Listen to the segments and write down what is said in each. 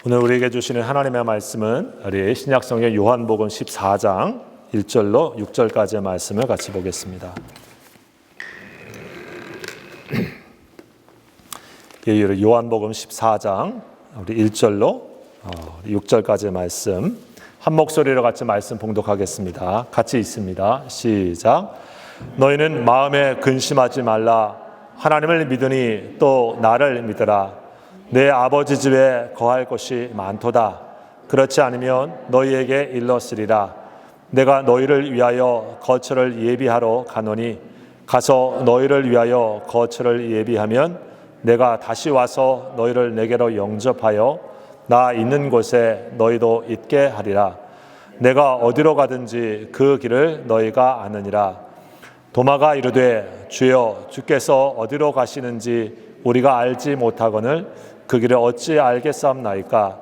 오늘 우리에게 주시는 하나님의 말씀은 우리 신약성경 요한복음 14장 1절로 6절까지의 말씀을 같이 보겠습니다. 요한복음 14장 우리 1절로 6절까지의 말씀 한 목소리로 같이 말씀 봉독하겠습니다. 같이 있습니다. 시작. 너희는 마음에 근심하지 말라. 하나님을 믿으니 또 나를 믿으라. 내 아버지 집에 거할 곳이 많도다. 그렇지 않으면 너희에게 일렀으리라. 내가 너희를 위하여 거처를 예비하러 가노니 가서 너희를 위하여 거처를 예비하면 내가 다시 와서 너희를 내게로 영접하여 나 있는 곳에 너희도 있게 하리라. 내가 어디로 가든지 그 길을 너희가 아느니라. 도마가 이르되 주여 주께서 어디로 가시는지 우리가 알지 못하거늘 그 길을 어찌 알겠사옵나이까.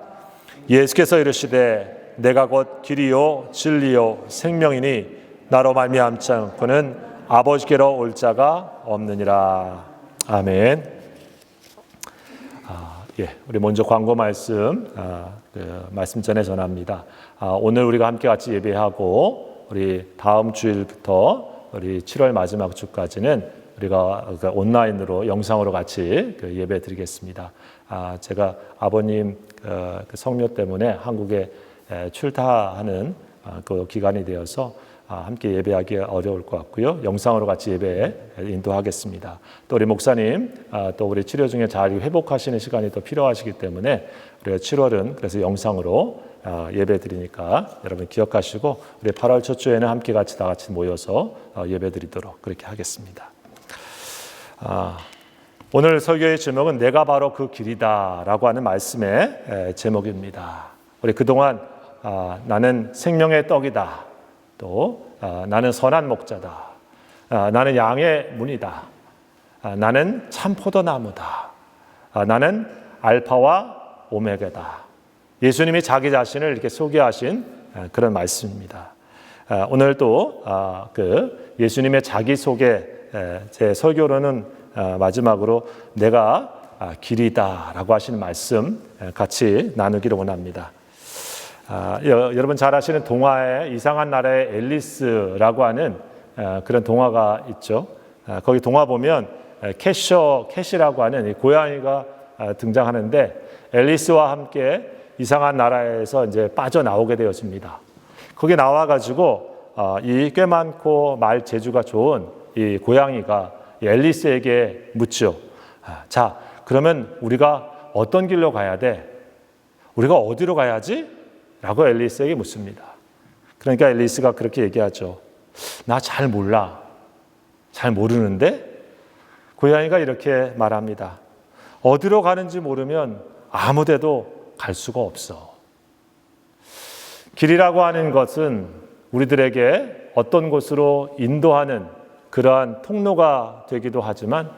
예수께서 이르시되 내가 곧 길이요 진리요 생명이니 나로 말미암지 않고는 아버지께로 올 자가 없느니라. 아멘. 우리 먼저 광고 말씀 말씀 전에 전합니다. 오늘 우리가 함께 같이 예배하고 우리 다음 주일부터 우리 7월 마지막 주까지는 우리가 온라인으로 영상으로 같이 예배 드리겠습니다. 제가 아버님 성묘 때문에 한국에 출타하는 그 기간이 되어서 함께 예배하기 어려울 것 같고요. 영상으로 같이 예배 인도하겠습니다. 또 우리 목사님 또 우리 치료 중에 잘 회복하시는 시간이 또 필요하시기 때문에 우리가 7월은 그래서 영상으로 예배 드리니까 여러분 기억하시고 우리 8월 첫 주에는 함께 같이 다 같이 모여서 예배 드리도록 그렇게 하겠습니다. 오늘 설교의 제목은 내가 바로 그 길이다 라고 하는 말씀의 제목입니다. 우리 그동안 나는 생명의 떡이다, 또 나는 선한 목자다, 나는 양의 문이다, 나는 참 포도나무다, 나는 알파와 오메가다. 예수님이 자기 자신을 이렇게 소개하신 그런 말씀입니다. 오늘 또 그 예수님의 자기소개 제 설교로는 마지막으로 내가 길이다라고 하시는 말씀 같이 나누기를 원합니다. 여러분 잘 아시는 동화에 이상한 나라의 앨리스라고 하는 그런 동화가 있죠. 거기 동화 보면 캐시라고 하는 이 고양이가 등장하는데 앨리스와 함께 이상한 나라에서 이제 빠져나오게 되어집니다. 거기 나와가지고 이 꽤 많고 말 재주가 좋은 이 고양이가 앨리스에게 묻죠. 자, 그러면 우리가 어떤 길로 가야 돼? 우리가 어디로 가야지? 라고 앨리스에게 묻습니다. 그러니까 앨리스가 그렇게 얘기하죠. 나 잘 몰라. 잘 모르는데? 고양이가 이렇게 말합니다. 어디로 가는지 모르면 아무 데도 갈 수가 없어. 길이라고 하는 것은 우리들에게 어떤 곳으로 인도하는 그러한 통로가 되기도 하지만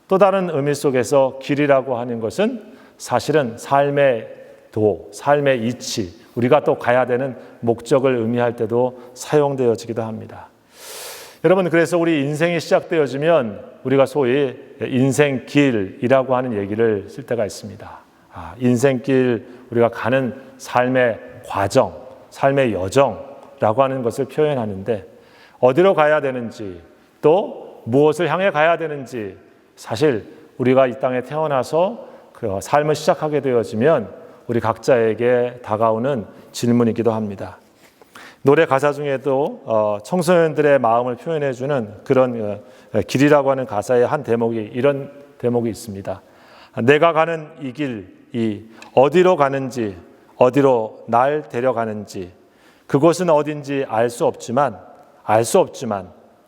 또 다른 의미 속에서 길이라고 하는 것은 사실은 삶의 도, 삶의 이치, 우리가 또 가야 되는 목적을 의미할 때도 사용되어지기도 합니다. 여러분, 그래서 우리 인생이 시작되어지면 우리가 소위 인생길이라고 하는 얘기를 쓸 때가 있습니다. 인생길, 우리가 가는 삶의 과정, 삶의 여정라고 하는 것을 표현하는데 어디로 가야 되는지 또 무엇을 향해 가야 되는지 사실 우리가 이 땅에 태어나서 그 삶을 시작하게 되어지면 우리 각자에게 다가오는 질문이기도 합니다. 노래 가사 중에도 청소년들의 마음을 표현해주는 그런 길이라고 하는 가사의 한 대목이 이런 대목이 있습니다. 내가 가는 이 길이 어디로 가는지 어디로 날 데려가는지 그곳은 어딘지 알 수 없지만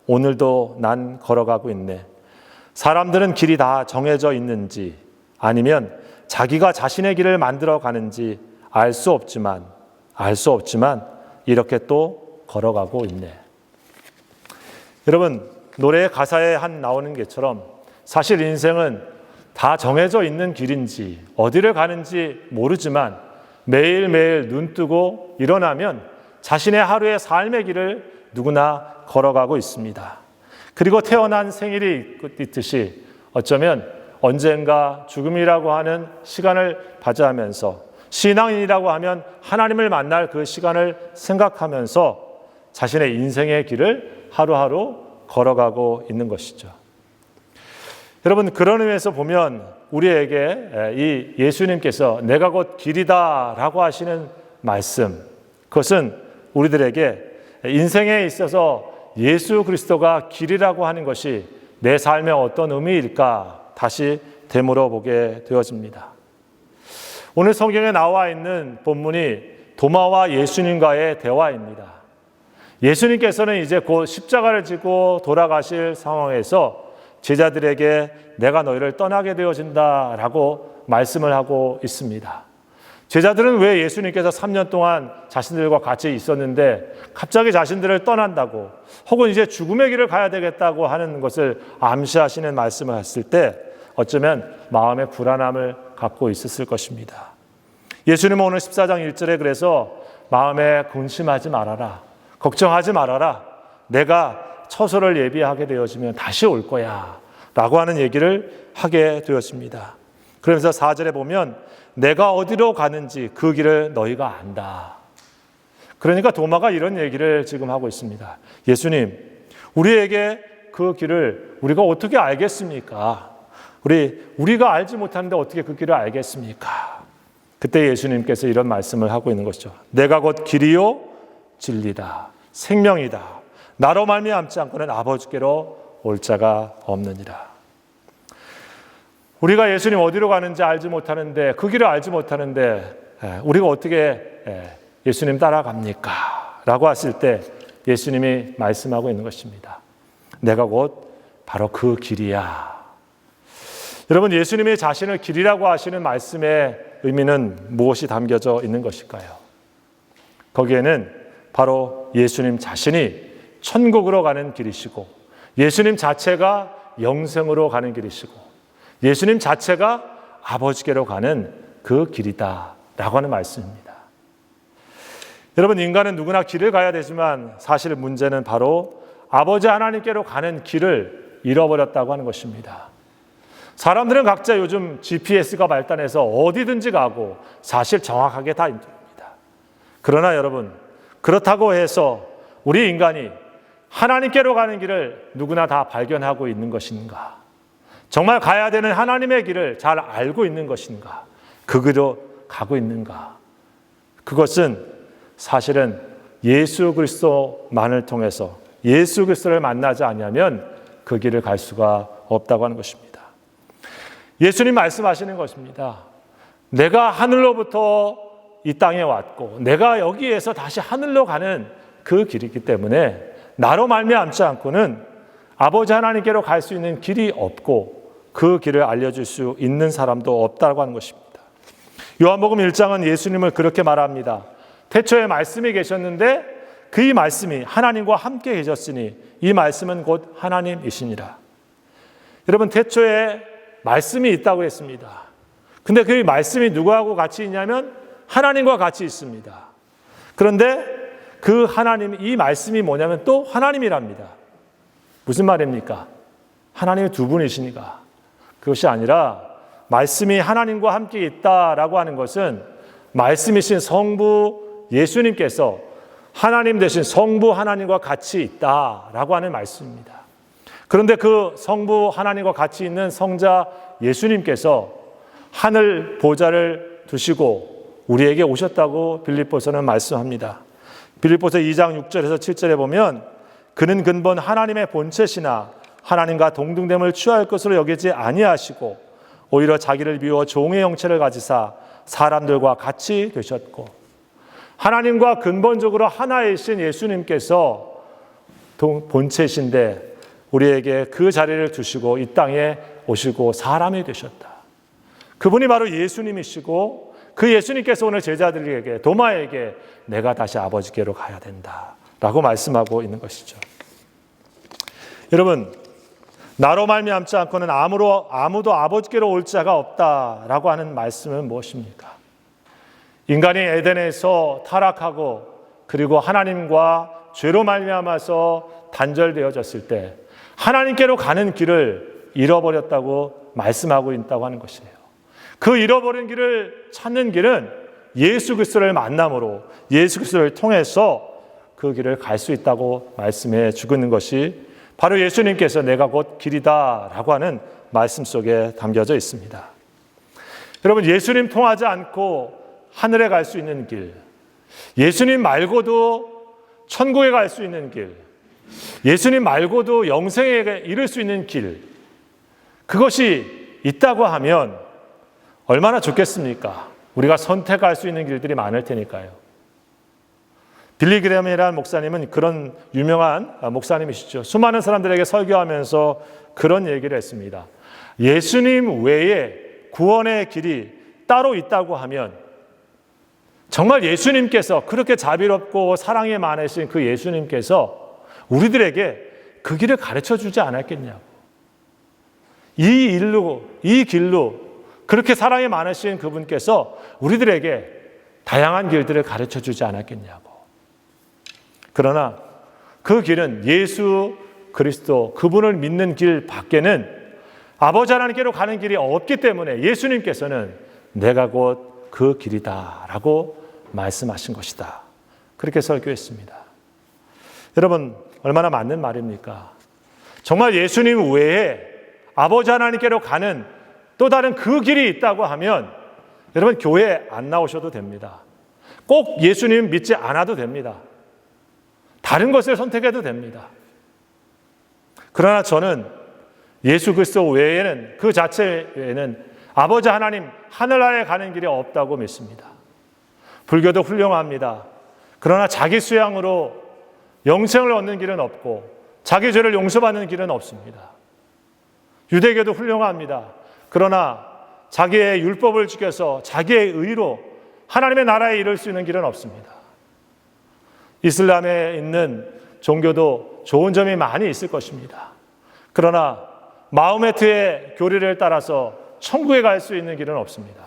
오늘도 난 걸어가고 있네. 사람들은 길이 다 정해져 있는지 아니면 자기가 자신의 길을 만들어 가는지 알 수 없지만 이렇게 또 걸어가고 있네. 여러분, 노래의 가사에 나오는 것처럼 사실 인생은 다 정해져 있는 길인지 어디를 가는지 모르지만 매일매일 눈 뜨고 일어나면 자신의 하루의 삶의 길을 누구나 걸어가고 있습니다. 그리고 태어난 생일이 있듯이 어쩌면 언젠가 죽음이라고 하는 시간을 맞이하면서 신앙인이라고 하면 하나님을 만날 그 시간을 생각하면서 자신의 인생의 길을 하루하루 걸어가고 있는 것이죠. 여러분, 그런 의미에서 보면 우리에게 이 예수님께서 내가 곧 길이다 라고 하시는 말씀, 그것은 우리들에게 인생에 있어서 예수 그리스도가 길이라고 하는 것이 내 삶에 어떤 의미일까 다시 되물어보게 되어집니다. 오늘 성경에 나와 있는 본문이 도마와 예수님과의 대화입니다. 예수님께서는 이제 곧 십자가를 지고 돌아가실 상황에서 제자들에게 내가 너희를 떠나게 되어진다라고 말씀을 하고 있습니다. 제자들은 왜 예수님께서 3년 동안 자신들과 같이 있었는데 갑자기 자신들을 떠난다고 혹은 이제 죽음의 길을 가야 되겠다고 하는 것을 암시하시는 말씀을 했을 때 어쩌면 마음의 불안함을 갖고 있었을 것입니다. 예수님은 오늘 14장 1절에 그래서 마음에 근심하지 말아라, 걱정하지 말아라, 내가 처소를 예비하게 되어지면 다시 올 거야 라고 하는 얘기를 하게 되었습니다. 그러면서 4절에 보면 내가 어디로 가는지 그 길을 너희가 안다. 그러니까 도마가 이런 얘기를 지금 하고 있습니다. 예수님, 우리에게 그 길을 우리가 어떻게 알겠습니까? 우리가 알지 못하는데 어떻게 그 길을 알겠습니까? 그때 예수님께서 이런 말씀을 하고 있는 것이죠. 내가 곧 길이요 진리다 생명이다. 나로 말미암지 않고는 아버지께로 올 자가 없느니라. 우리가 예수님 어디로 가는지 알지 못하는데 그 길을 알지 못하는데 우리가 어떻게 예수님 따라갑니까? 라고 하실 때 예수님이 말씀하고 있는 것입니다. 내가 곧 바로 그 길이야. 여러분, 예수님이 자신을 길이라고 하시는 말씀의 의미는 무엇이 담겨져 있는 것일까요? 거기에는 바로 예수님 자신이 천국으로 가는 길이시고 예수님 자체가 영생으로 가는 길이시고 예수님 자체가 아버지께로 가는 그 길이다 라고 하는 말씀입니다. 여러분, 인간은 누구나 길을 가야 되지만 사실 문제는 바로 아버지 하나님께로 가는 길을 잃어버렸다고 하는 것입니다. 사람들은 각자 요즘 GPS가 발달해서 어디든지 가고 사실 정확하게 다 이룹니다. 그러나 여러분, 그렇다고 해서 우리 인간이 하나님께로 가는 길을 누구나 다 발견하고 있는 것인가? 정말 가야 되는 하나님의 길을 잘 알고 있는 것인가? 그 길로 가고 있는가? 그것은 사실은 예수 그리스도만을 통해서 예수 그리스도를 만나지 않으면 그 길을 갈 수가 없다고 하는 것입니다. 예수님 말씀하시는 것입니다. 내가 하늘로부터 이 땅에 왔고 내가 여기에서 다시 하늘로 가는 그 길이기 때문에 나로 말미암지 않고는 아버지 하나님께로 갈 수 있는 길이 없고 그 길을 알려줄 수 있는 사람도 없다고 하는 것입니다. 요한복음 1장은 예수님을 그렇게 말합니다. 태초에 말씀이 계셨는데 그 이 말씀이 하나님과 함께 계셨으니 이 말씀은 곧 하나님이시니라. 여러분, 태초에 말씀이 있다고 했습니다. 근데 그 말씀이 누구하고 같이 있냐면 하나님과 같이 있습니다. 그런데 그 하나님, 이 말씀이 뭐냐면 또 하나님이랍니다. 무슨 말입니까? 하나님이 두 분이시니까. 그것이 아니라 말씀이 하나님과 함께 있다라고 하는 것은 말씀이신 성부 예수님께서 하나님 되신 성부 하나님과 같이 있다라고 하는 말씀입니다. 그런데 그 성부 하나님과 같이 있는 성자 예수님께서 하늘 보좌를 두시고 우리에게 오셨다고 빌립보서는 말씀합니다. 빌립보서 2장 6절에서 7절에 보면 그는 근본 하나님의 본체시나 하나님과 동등됨을 취할 것으로 여기지 아니하시고 오히려 자기를 비워 종의 형체를 가지사 사람들과 같이 되셨고 하나님과 근본적으로 하나이신 예수님께서 본체이신데 우리에게 그 자리를 두시고 이 땅에 오시고 사람이 되셨다. 그분이 바로 예수님이시고 그 예수님께서 오늘 제자들에게 도마에게 내가 다시 아버지께로 가야 된다라고 말씀하고 있는 것이죠. 여러분, 나로 말미암지 않고는 아무도 아버지께로 올 자가 없다라고 하는 말씀은 무엇입니까? 인간이 에덴에서 타락하고 그리고 하나님과 죄로 말미암아서 단절되어졌을 때 하나님께로 가는 길을 잃어버렸다고 말씀하고 있다고 하는 것이에요. 그 잃어버린 길을 찾는 길은 예수 그리스도를 만남으로 예수 그리스도를 통해서 그 길을 갈 수 있다고 말씀해 주고 있는 것이 바로 예수님께서 내가 곧 길이다라고 하는 말씀 속에 담겨져 있습니다. 여러분, 예수님 통하지 않고 하늘에 갈 수 있는 길, 예수님 말고도 천국에 갈 수 있는 길, 예수님 말고도 영생에 이를 수 있는 길, 그것이 있다고 하면 얼마나 좋겠습니까? 우리가 선택할 수 있는 길들이 많을 테니까요. 빌리 그레함이라는 목사님은 그런 유명한 목사님이시죠. 수많은 사람들에게 설교하면서 그런 얘기를 했습니다. 예수님 외에 구원의 길이 따로 있다고 하면 정말 예수님께서 그렇게 자비롭고 사랑이 많으신 그 예수님께서 우리들에게 그 길을 가르쳐 주지 않았겠냐고. 이 길로 그렇게 사랑이 많으신 그분께서 우리들에게 다양한 길들을 가르쳐 주지 않았겠냐고. 그러나 그 길은 예수 그리스도 그분을 믿는 길 밖에는 아버지 하나님께로 가는 길이 없기 때문에 예수님께서는 내가 곧 그 길이다라고 말씀하신 것이다. 그렇게 설교했습니다. 여러분, 얼마나 맞는 말입니까? 정말 예수님 외에 아버지 하나님께로 가는 또 다른 그 길이 있다고 하면 여러분, 교회 안 나오셔도 됩니다. 꼭 예수님 믿지 않아도 됩니다. 다른 것을 선택해도 됩니다. 그러나 저는 예수 그리스도 외에는, 그 자체 외에는 아버지 하나님 하늘나라에 가는 길이 없다고 믿습니다. 불교도 훌륭합니다. 그러나 자기 수양으로 영생을 얻는 길은 없고 자기 죄를 용서받는 길은 없습니다. 유대교도 훌륭합니다. 그러나 자기의 율법을 지켜서 자기의 의로 하나님의 나라에 이를 수 있는 길은 없습니다. 이슬람에 있는 종교도 좋은 점이 많이 있을 것입니다. 그러나 마호메트의 교리를 따라서 천국에 갈 수 있는 길은 없습니다.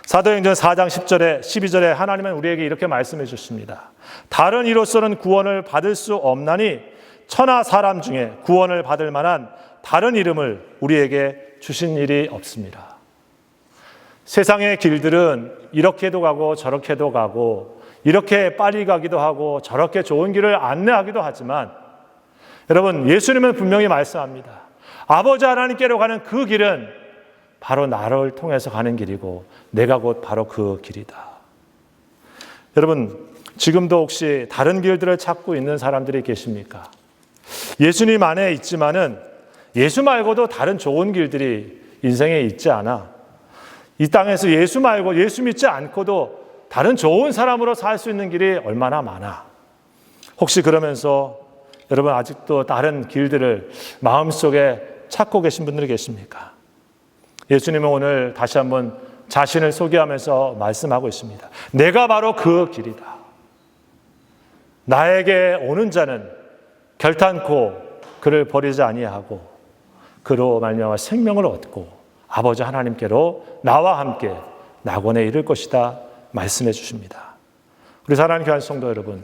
사도행전 4장 10절에 12절에 하나님은 우리에게 이렇게 말씀해 주십니다. 다른 이로서는 구원을 받을 수 없나니 천하 사람 중에 구원을 받을 만한 다른 이름을 우리에게 주신 일이 없습니다. 세상의 길들은 이렇게도 가고 저렇게도 가고 이렇게 빨리 가기도 하고 저렇게 좋은 길을 안내하기도 하지만 여러분, 예수님은 분명히 말씀합니다. 아버지 하나님께로 가는 그 길은 바로 나를 통해서 가는 길이고 내가 곧 바로 그 길이다. 여러분, 지금도 혹시 다른 길들을 찾고 있는 사람들이 계십니까? 예수님 안에 있지만은 예수 말고도 다른 좋은 길들이 인생에 있지 않아? 이 땅에서 예수 말고 예수 믿지 않고도 다른 좋은 사람으로 살 수 있는 길이 얼마나 많아? 혹시 그러면서 여러분 아직도 다른 길들을 마음속에 찾고 계신 분들이 계십니까? 예수님은 오늘 다시 한번 자신을 소개하면서 말씀하고 있습니다. 내가 바로 그 길이다. 나에게 오는 자는 결탄코 그를 버리지 아니하고 그로 말미암아 생명을 얻고 아버지 하나님께로 나와 함께 낙원에 이를 것이다 말씀해 주십니다. 우리 사랑하는 교회 성도 여러분,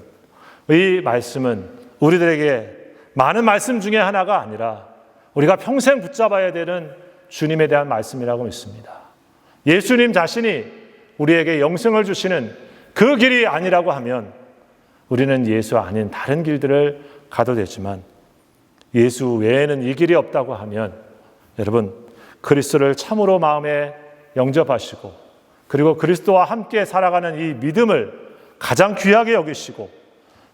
이 말씀은 우리들에게 많은 말씀 중에 하나가 아니라 우리가 평생 붙잡아야 되는 주님에 대한 말씀이라고 믿습니다. 예수님 자신이 우리에게 영생을 주시는 그 길이 아니라고 하면 우리는 예수 아닌 다른 길들을 가도 되지만 예수 외에는 이 길이 없다고 하면 여러분, 그리스도를 참으로 마음에 영접하시고 그리고 그리스도와 함께 살아가는 이 믿음을 가장 귀하게 여기시고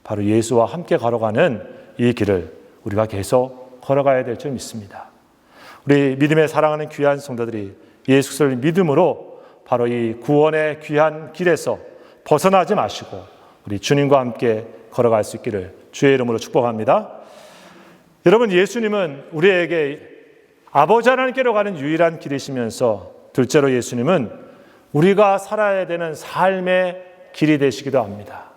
바로 예수와 함께 걸어가는 이 길을 우리가 계속 걸어가야 될 줄 믿습니다. 우리 믿음에 사랑하는 귀한 성도들이 예수 그리스도를 믿음으로 바로 이 구원의 귀한 길에서 벗어나지 마시고 우리 주님과 함께 걸어갈 수 있기를 주의 이름으로 축복합니다. 여러분, 예수님은 우리에게 아버지 하나님께로 가는 유일한 길이시면서 둘째로 예수님은 우리가 살아야 되는 삶의 길이 되시기도 합니다.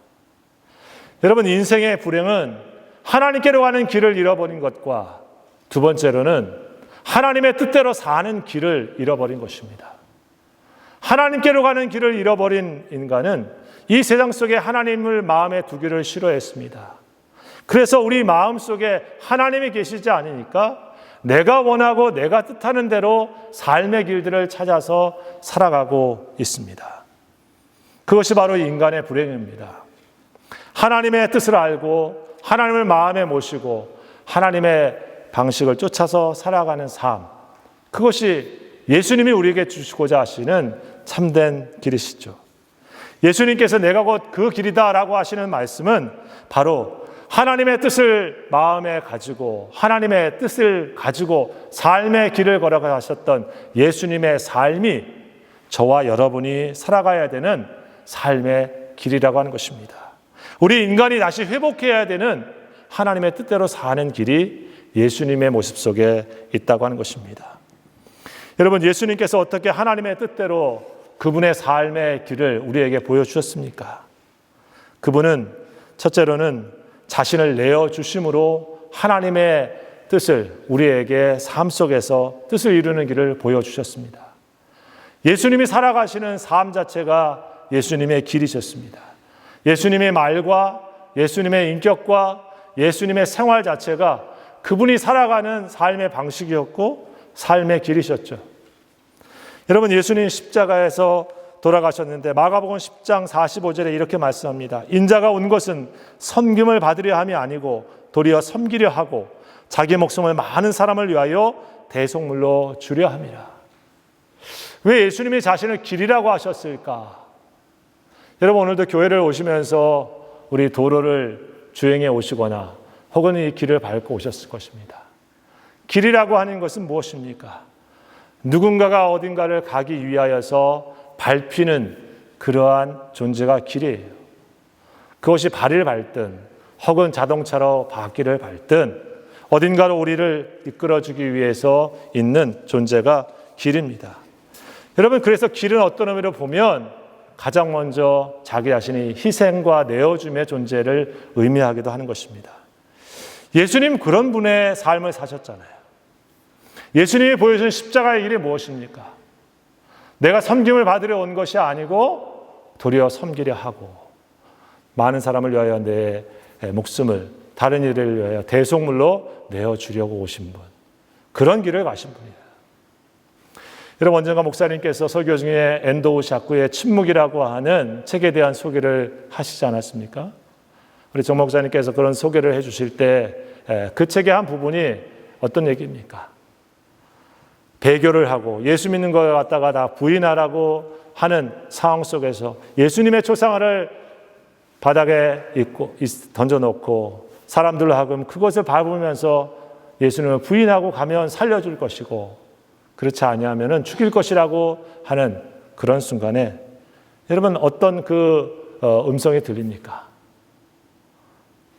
여러분, 인생의 불행은 하나님께로 가는 길을 잃어버린 것과 두 번째로는 하나님의 뜻대로 사는 길을 잃어버린 것입니다. 하나님께로 가는 길을 잃어버린 인간은 이 세상 속에 하나님을 마음에 두기를 싫어했습니다. 그래서 우리 마음속에 하나님이 계시지 않으니까 내가 원하고 내가 뜻하는 대로 삶의 길들을 찾아서 살아가고 있습니다. 그것이 바로 인간의 불행입니다. 하나님의 뜻을 알고 하나님을 마음에 모시고 하나님의 방식을 쫓아서 살아가는 삶, 그것이 예수님이 우리에게 주시고자 하시는 참된 길이시죠. 예수님께서 내가 곧 그 길이다라고 하시는 말씀은 바로 하나님의 뜻을 마음에 가지고 하나님의 뜻을 가지고 삶의 길을 걸어가셨던 예수님의 삶이 저와 여러분이 살아가야 되는 삶의 길이라고 하는 것입니다. 우리 인간이 다시 회복해야 되는 하나님의 뜻대로 사는 길이 예수님의 모습 속에 있다고 하는 것입니다. 여러분, 예수님께서 어떻게 하나님의 뜻대로 그분의 삶의 길을 우리에게 보여주셨습니까? 그분은 첫째로는 자신을 내어주심으로 하나님의 뜻을 우리에게 삶 속에서 뜻을 이루는 길을 보여주셨습니다. 예수님이 살아가시는 삶 자체가 예수님의 길이셨습니다. 예수님의 말과 예수님의 인격과 예수님의 생활 자체가 그분이 살아가는 삶의 방식이었고 삶의 길이셨죠. 여러분, 예수님 십자가에서 돌아가셨는데 마가복음 10장 45절에 이렇게 말씀합니다. 인자가 온 것은 섬김을 받으려 함이 아니고 도리어 섬기려 하고 자기 목숨을 많은 사람을 위하여 대속물로 주려 함이라. 왜 예수님이 자신을 길이라고 하셨을까? 여러분, 오늘도 교회를 오시면서 우리 도로를 주행해 오시거나 혹은 이 길을 밟고 오셨을 것입니다. 길이라고 하는 것은 무엇입니까? 누군가가 어딘가를 가기 위하여서 밟히는 그러한 존재가 길이에요. 그것이 발을 밟든 혹은 자동차로 바퀴를 밟든 어딘가로 우리를 이끌어주기 위해서 있는 존재가 길입니다. 여러분, 그래서 길은 어떤 의미로 보면 가장 먼저 자기 자신이 희생과 내어줌의 존재를 의미하기도 하는 것입니다. 예수님 그런 분의 삶을 사셨잖아요. 예수님이 보여준 십자가의 길이 무엇입니까? 내가 섬김을 받으려 온 것이 아니고 도리어 섬기려 하고 많은 사람을 위하여 내 목숨을 다른 일을 위하여 대속물로 내어주려고 오신 분, 그런 길을 가신 분이에요. 여러분, 언젠가 목사님께서 설교 중에 엔도우 샤쿠의 침묵이라고 하는 책에 대한 소개를 하시지 않았습니까? 우리 정 목사님께서 그런 소개를 해주실 때 그 책의 한 부분이 어떤 얘기입니까? 배교를 하고 예수 믿는 걸 갖다가 다 부인하라고 하는 상황 속에서 예수님의 초상화를 바닥에 던져놓고 사람들로 하여금 그것을 밟으면서 예수님을 부인하고 가면 살려줄 것이고 그렇지 아니하면 죽일 것이라고 하는 그런 순간에 여러분, 어떤 그 음성이 들립니까?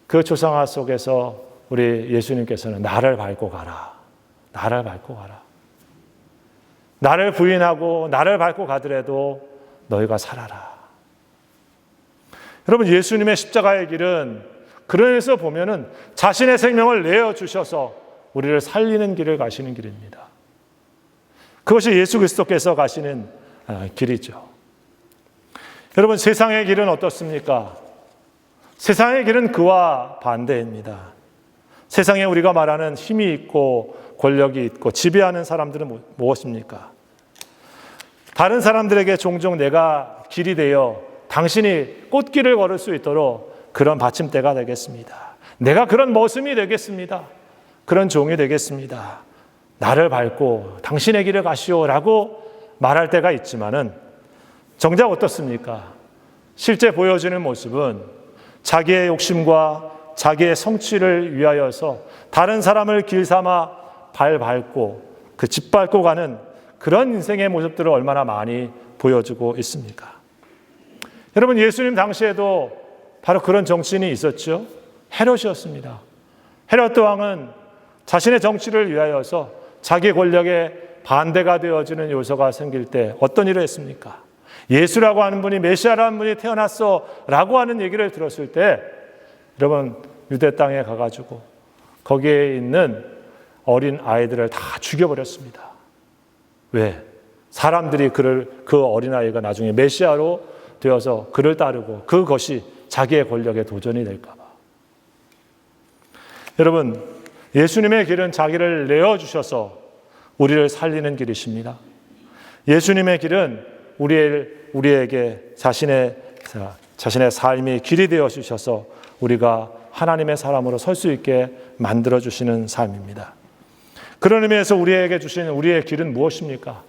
그 초상화 속에서 우리 예수님께서는 나를 밟고 가라. 나를 밟고 가라. 나를 부인하고 나를 밟고 가더라도 너희가 살아라. 여러분, 예수님의 십자가의 길은 그래서 보면은 자신의 생명을 내어주셔서 우리를 살리는 길을 가시는 길입니다. 그것이 예수 그리스도께서 가시는 길이죠. 여러분, 세상의 길은 어떻습니까? 세상의 길은 그와 반대입니다. 세상에 우리가 말하는 힘이 있고 권력이 있고 지배하는 사람들은 무엇입니까? 다른 사람들에게 종종 내가 길이 되어 당신이 꽃길을 걸을 수 있도록 그런 받침대가 되겠습니다. 내가 그런 머슴이 되겠습니다. 그런 종이 되겠습니다. 나를 밟고 당신의 길을 가시오라고 말할 때가 있지만은 정작 어떻습니까? 실제 보여지는 모습은 자기의 욕심과 자기의 성취를 위하여서 다른 사람을 길 삼아 발 밟고 그 짓밟고 가는 그런 인생의 모습들을 얼마나 많이 보여주고 있습니까? 여러분, 예수님 당시에도 바로 그런 정치인이 있었죠. 헤롯이었습니다. 헤롯 왕은 자신의 정치를 위하여서 자기 권력에 반대가 되어지는 요소가 생길 때 어떤 일을 했습니까? 예수라고 하는 분이, 메시아라는 분이 태어났어 라고 하는 얘기를 들었을 때 여러분, 유대 땅에 가가지고 거기에 있는 어린 아이들을 다 죽여버렸습니다. 왜? 사람들이 그 어린아이가 나중에 메시아로 되어서 그를 따르고 그것이 자기의 권력의 도전이 될까 봐. 여러분, 예수님의 길은 자기를 내어주셔서 우리를 살리는 길이십니다. 예수님의 길은 우리에게 자신의 자신의 삶이 길이 되어 주셔서 우리가 하나님의 사람으로 설 수 있게 만들어 주시는 삶입니다. 그런 의미에서 우리에게 주신 우리의 길은 무엇입니까?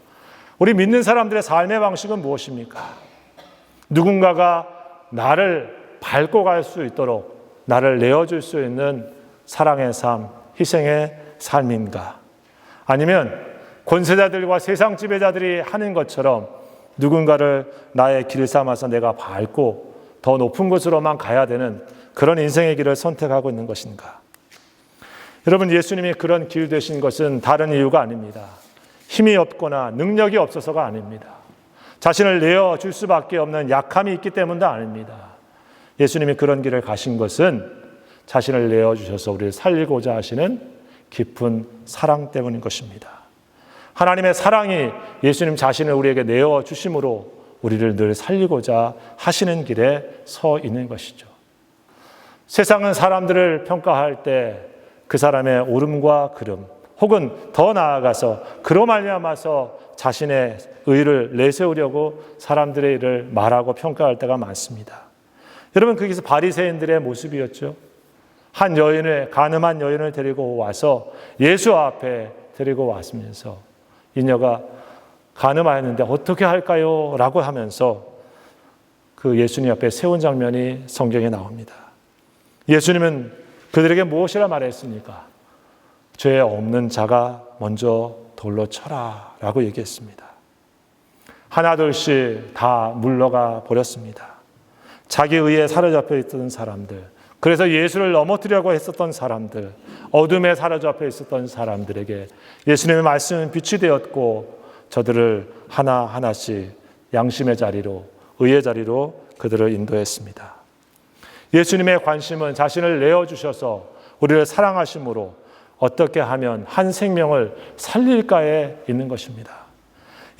우리 믿는 사람들의 삶의 방식은 무엇입니까? 누군가가 나를 밟고 갈 수 있도록 나를 내어줄 수 있는 사랑의 삶, 희생의 삶인가? 아니면 권세자들과 세상 지배자들이 하는 것처럼 누군가를 나의 길 삼아서 내가 밟고 더 높은 곳으로만 가야 되는 그런 인생의 길을 선택하고 있는 것인가? 여러분, 예수님이 그런 길 되신 것은 다른 이유가 아닙니다. 힘이 없거나 능력이 없어서가 아닙니다. 자신을 내어줄 수밖에 없는 약함이 있기 때문도 아닙니다. 예수님이 그런 길을 가신 것은 자신을 내어주셔서 우리를 살리고자 하시는 깊은 사랑 때문인 것입니다. 하나님의 사랑이 예수님 자신을 우리에게 내어주심으로 우리를 늘 살리고자 하시는 길에 서 있는 것이죠. 세상은 사람들을 평가할 때 그 사람의 옳음과 그름, 혹은 더 나아가서 그로 말미암아서 자신의 의를 내세우려고 사람들의 일을 말하고 평가할 때가 많습니다. 여러분, 거기서 바리새인들의 모습이었죠. 한 여인을, 간음한 여인을 데리고 와서 예수 앞에 데리고 왔으면서 이녀가 간음하였는데 어떻게 할까요? 라고 하면서 그 예수님 앞에 세운 장면이 성경에 나옵니다. 예수님은 그들에게 무엇이라 말했습니까? 죄 없는 자가 먼저 돌로 쳐라 라고 얘기했습니다. 하나둘씩 다 물러가 버렸습니다. 자기 의에 사로잡혀 있던 사람들, 그래서 예수를 넘어뜨리려고 했었던 사람들, 어둠에 사로잡혀 있었던 사람들에게 예수님의 말씀은 빛이 되었고 저들을 하나하나씩 양심의 자리로, 의의 자리로 그들을 인도했습니다. 예수님의 관심은 자신을 내어주셔서 우리를 사랑하심으로 어떻게 하면 한 생명을 살릴까에 있는 것입니다.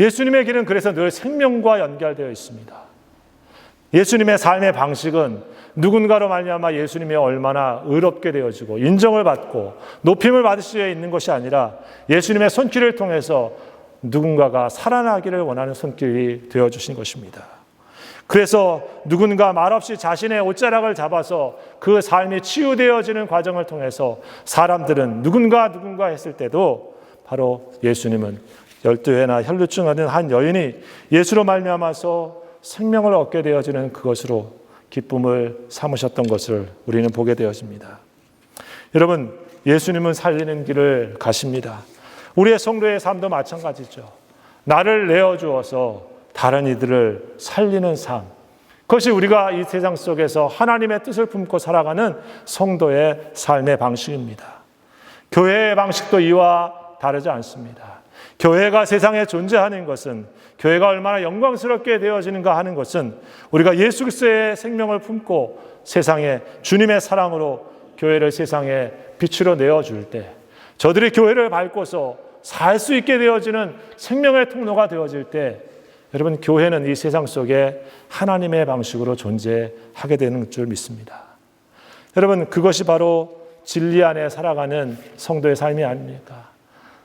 예수님의 길은 그래서 늘 생명과 연결되어 있습니다. 예수님의 삶의 방식은 누군가로 말미암아 예수님이 얼마나 의롭게 되어지고 인정을 받고 높임을 받을 수 있는 것이 아니라 예수님의 손길을 통해서 누군가가 살아나기를 원하는 손길이 되어주신 것입니다. 그래서 누군가 말없이 자신의 옷자락을 잡아서 그 삶이 치유되어지는 과정을 통해서 사람들은 누군가 했을 때도 바로 예수님은 12회나 혈루증하는 한 여인이 예수로 말미암아서 생명을 얻게 되어지는 그것으로 기쁨을 삼으셨던 것을 우리는 보게 되어집니다. 여러분, 예수님은 살리는 길을 가십니다. 우리의 성도의 삶도 마찬가지죠. 나를 내어주어서 다른 이들을 살리는 삶, 그것이 우리가 이 세상 속에서 하나님의 뜻을 품고 살아가는 성도의 삶의 방식입니다. 교회의 방식도 이와 다르지 않습니다. 교회가 세상에 존재하는 것은, 교회가 얼마나 영광스럽게 되어지는가 하는 것은 우리가 예수 그리스도의 생명을 품고 세상에 주님의 사랑으로 교회를 세상에 빛으로 내어줄 때, 저들이 교회를 밟고서 살 수 있게 되어지는 생명의 통로가 되어질 때, 여러분, 교회는 이 세상 속에 하나님의 방식으로 존재하게 되는 줄 믿습니다. 여러분, 그것이 바로 진리 안에 살아가는 성도의 삶이 아닙니까?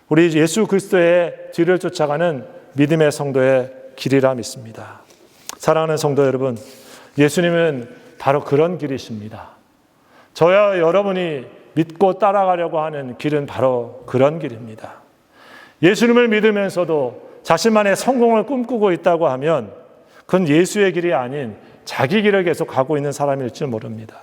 우리 예수 그리스도의 뒤를 쫓아가는 믿음의 성도의 길이라 믿습니다. 사랑하는 성도 여러분, 예수님은 바로 그런 길이십니다. 저와 여러분이 믿고 따라가려고 하는 길은 바로 그런 길입니다. 예수님을 믿으면서도 자신만의 성공을 꿈꾸고 있다고 하면 그건 예수의 길이 아닌 자기 길을 계속 가고 있는 사람일지 모릅니다.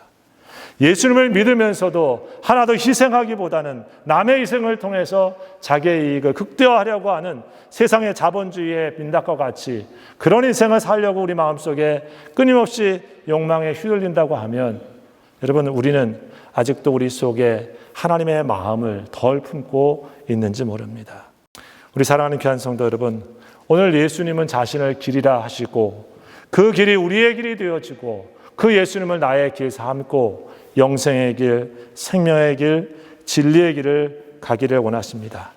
예수님을 믿으면서도 하나 더 희생하기보다는 남의 희생을 통해서 자기의 이익을 극대화하려고 하는 세상의 자본주의의 빈닭과 같이 그런 인생을 살려고 우리 마음속에 끊임없이 욕망에 휘둘린다고 하면, 여러분, 우리는 아직도 우리 속에 하나님의 마음을 덜 품고 있는지 모릅니다. 우리 사랑하는 귀한 성도 여러분, 오늘 예수님은 자신을 길이라 하시고 그 길이 우리의 길이 되어지고 그 예수님을 나의 길 삼고 영생의 길, 생명의 길, 진리의 길을 가기를 원하십니다.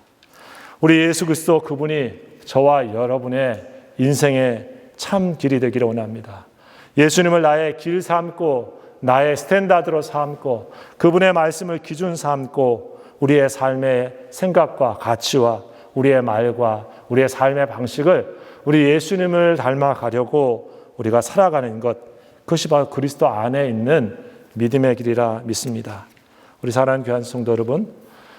우리 예수 그리스도 그분이 저와 여러분의 인생의 참 길이 되기를 원합니다. 예수님을 나의 길 삼고 나의 스탠다드로 삼고 그분의 말씀을 기준 삼고 우리의 삶의 생각과 가치와 우리의 말과 우리의 삶의 방식을 우리 예수님을 닮아가려고 우리가 살아가는 것, 그것이 바로 그리스도 안에 있는 믿음의 길이라 믿습니다. 우리 사랑하는 귀한 성도 여러분,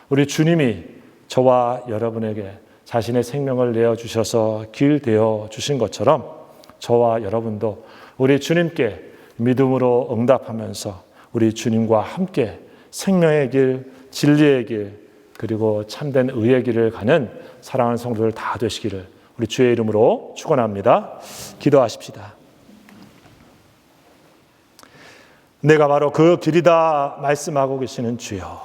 우리 주님이 저와 여러분에게 자신의 생명을 내어주셔서 길 되어 주신 것처럼 저와 여러분도 우리 주님께 믿음으로 응답하면서 우리 주님과 함께 생명의 길, 진리의 길, 그리고 참된 의의 길을 가는 사랑하는 성도들 다 되시기를 우리 주의 이름으로 축원합니다. 기도하십시다. 내가 바로 그 길이다 말씀하고 계시는 주여,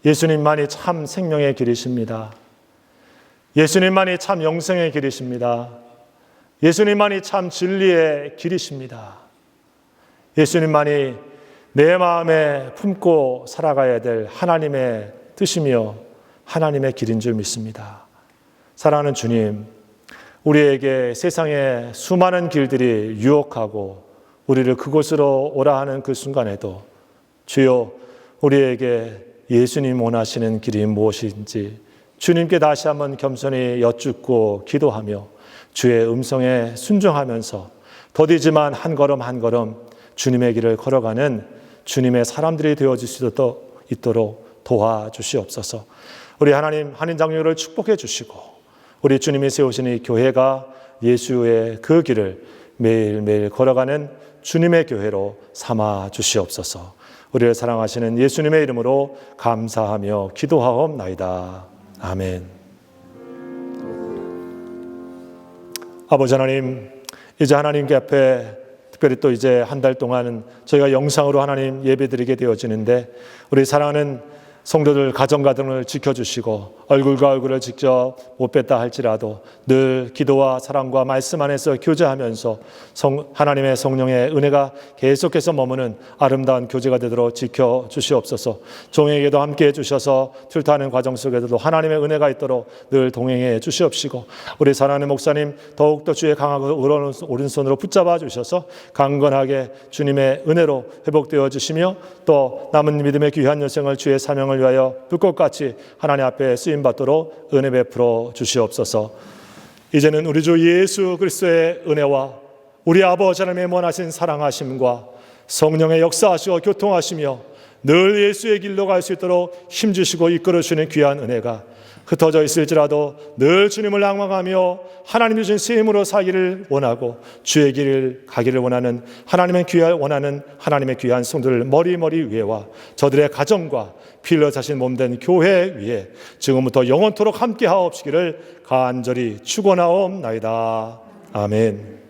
예수님만이 참 생명의 길이십니다. 예수님만이 참 영생의 길이십니다. 예수님만이 참 진리의 길이십니다. 예수님만이 내 마음에 품고 살아가야 될 하나님의 뜻이며 하나님의 길인 줄 믿습니다. 사랑하는 주님, 우리에게 세상의 수많은 길들이 유혹하고 우리를 그곳으로 오라 하는 그 순간에도 주여, 우리에게 예수님 원하시는 길이 무엇인지 주님께 다시 한번 겸손히 여쭙고 기도하며 주의 음성에 순종하면서 더디지만 한 걸음 한 걸음 주님의 길을 걸어가는 주님의 사람들이 되어질 수 있도록 도와주시옵소서. 우리 하나님 한인장로를 축복해 주시고 우리 주님이 세우신 이 교회가 예수의 그 길을 매일매일 걸어가는 주님의 교회로 삼아 주시옵소서. 우리를 사랑하시는 예수님의 이름으로 감사하며 기도하옵나이다. 아멘. 아버지 하나님, 이제 하나님께 앞에 특별히 또 이제 한 달 동안 저희가 영상으로 하나님 예배드리게 되어지는데 우리 사랑하는 성도들 가정을 지켜주시고 얼굴과 얼굴을 직접 못 뵀다 할지라도 늘 기도와 사랑과 말씀 안에서 교제하면서 하나님의 성령의 은혜가 계속해서 머무는 아름다운 교제가 되도록 지켜주시옵소서. 종에게도 함께해 주셔서 출타하는 과정 속에서도 하나님의 은혜가 있도록 늘 동행해 주시옵시고 우리 사랑하는 목사님 더욱더 주의 강하고 의로운 오른손으로 붙잡아 주셔서 강건하게 주님의 은혜로 회복되어 주시며 또 남은 믿음의 귀한 여생을 주의 사명을 위하여 불꽃같이 하나님 앞에 쓰임받도록 은혜 베풀어 주시옵소서. 이제는 우리 주 예수 그리스도의 은혜와 우리 아버지 하나님의 원하신 사랑하심과 성령의 역사하시고 교통하시며 늘 예수의 길로 갈 수 있도록 힘주시고 이끌어주시는 귀한 은혜가 흩어져 있을지라도 늘 주님을 낭망하며 하나님 주신 쓰임으로 살기를 원하고 주의 길을 가기를 원하는 하나님의 귀한 성도들 머리 위에와 저들의 가정과 피 흘려 자신 몸된 교회 위에 지금부터 영원토록 함께 하옵시기를 간절히 축원하옵나이다. 아멘.